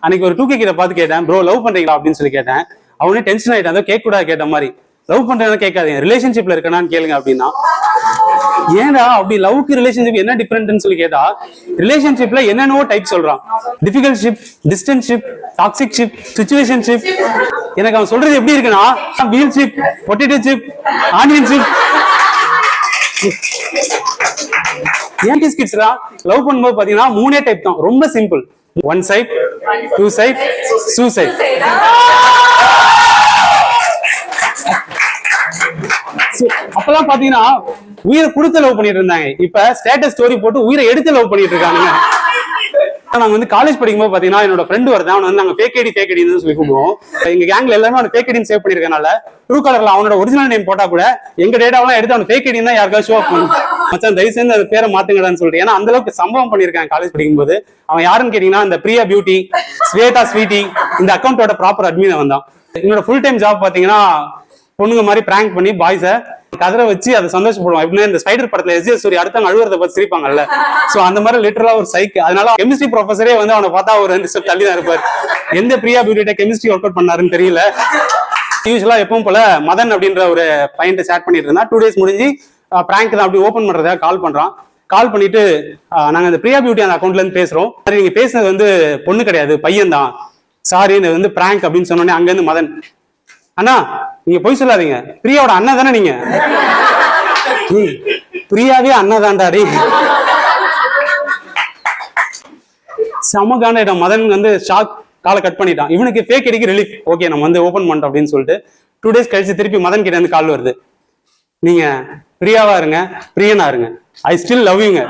அன்னைக்கு ஒரு 2K கிட்ட பார்த்து கேட்டேன், ப்ரோ லவ் பண்றீங்களா அப்படின்னு சொல்லி கேட்டேன். அவனே டென்ஷன் ஆயிட்டான், அதை கேட்க கூடாது கேட்ட மாதிரி. லவ் பண்றேன்னு கேட்காதீங்க, ரிலேஷன்ஷிப்ல இருக்கனான்னு கேளுங்க அப்படின்னா. ஏன்டா அப்படி லவ்க்கு ரிலேஷன்ஷிப் என்ன டிஃபரெண்ட்னு சொல்லி கேட்டா, ரிலேஷன்ஷிப்ல என்னென்னவோ டைப் சொல்றான். Difficult ship, distance ship, toxic ship, situation ship. எனக்கு அவன் சொல்றது எப்படி இருக்குன்னா, wheel ship, potato ship, onion ship. ஏன் கிட்ஸ்ரா லவ் பண்ணும்போது பாத்தீங்கன்னா 3 டைப் தான், ரொம்ப சிம்பிள். 1 side, 2 side, 2 side. அப்பெல்லாம் பாத்தீங்கன்னா உயிரை கொடுத்து லவ் பண்ணிட்டு இருந்தாங்க. இப்ப ஸ்டேட்டஸ் ஸ்டோரி போட்டு உயிரை எடுத்து லவ் பண்ணிட்டு இருக்காங்க. நாங்க வந்து காலேஜ் படிக்கும்போது பாத்தீங்கன்னா என்னோட ஃப்ரெண்ட் வருது, அவன் வந்து நாங்க ஃபேக் ஐடின்னு சொல்லி கூப்பிடுவோம். எங்க கேங்ல எல்லாமே அவன் ஃபேக் ஐடின்னு சேவ் பண்ணிருக்கனால ட்ரூ கலர்ல அவனோட ஒரிஜினல் நேம் போட்டா கூட எங்க டேட்டாவெல்லாம் எடுத்து அவன் ஃபேக் ஐடின்னு தான் யாருக்காவது ஷோ ஆஃப் பண்ணும். மச்சான் தயவு செஞ்சு அந்த பேரை மாத்துங்கடான்னு சொல்லிட்டு, ஏன்னா அந்த அளவுக்கு சம்பவம் பண்ணிருக்காங்க காலேஜ் படிக்கும்போது. அவன் யாருன்னு கேட்டீங்கன்னா இந்த பிரியா பியூட்டி, ஸ்வேதா ஸ்வீட்டி, இந்த அக்கௌண்டோட ப்ராப்பர் அட்மின் அவன் தான். என்னோட ஃபுல் டைம் ஜாப் பாத்தீங்கன்னா பொண்ணுங்க மாதிரி பிராங்க் பண்ணி பாய்ஸை கதரை வச்சு அதை சந்தோஷப்படுவோம். எப்படின்னா இந்த ஸ்பைடர் படத்துல எஸ்ஜே சூரி அடுத்தவங்க அழுவுறத பத்தி சிரிப்பாங்கல்ல, சோ அந்த மாதிரி லிட்டரலா ஒரு சைக்கு. அதனால கெமிஸ்ட்ரி ப்ரொஃபஸரே வந்து அவனை பார்த்தா ஒரு 2 ஸ்டெப் தள்ளி தான் இருப்பாரு. எந்த பிரியா பியூட்டிட்ட கெமிஸ்ட்ரி ஒர்க் அவுட் பண்ணாருன்னு தெரியல. யூஸ்வலா எப்பவும் போல மதன் அப்படின்ற ஒரு பையன்ட்ட சேட் பண்ணிட்டு இருந்தா. 2 டேஸ் முடிஞ்சு பிராங்க் தான் அப்படி ஓபன் பண்றதுக்காக கால் பண்றான். கால் பண்ணிட்டு நாங்க இந்த பிரியா பியூட்டி அந்த அக்கௌண்ட்ல இருந்து பேசுறோம், சரி நீங்க பேசுனது வந்து பொண்ணு கிடையாது பையன் தான், சாரி இது வந்து பிராங்க் அப்படின்னு சொன்னோடனே அங்க இருந்து மதன், அண்ணா நீங்க போய் சொல்லாதீங்க, பிரியாவோட அண்ணன் தானே நீங்க. பிரியாவே அண்ணா தான்டாடி. செம காண்டாயிட்டான் மதன். வந்து ஷாக், காலை கட் பண்ணிட்டான். இவனுக்கு ஃபேக் ஐடிக்கு ரிலீஃப், ஓகே நம்ம வந்து ஓபன் பண்ணிட்டோம் அப்படின்னு சொல்லிட்டு 2 டேஸ் கழிச்சு திருப்பி மதன் கிட்ட இருந்து கால் வருது, நீங்க பிரியாவா இருங்க, பிரியனா இருங்க, ஐ ஸ்டில் லவ் யூங்க.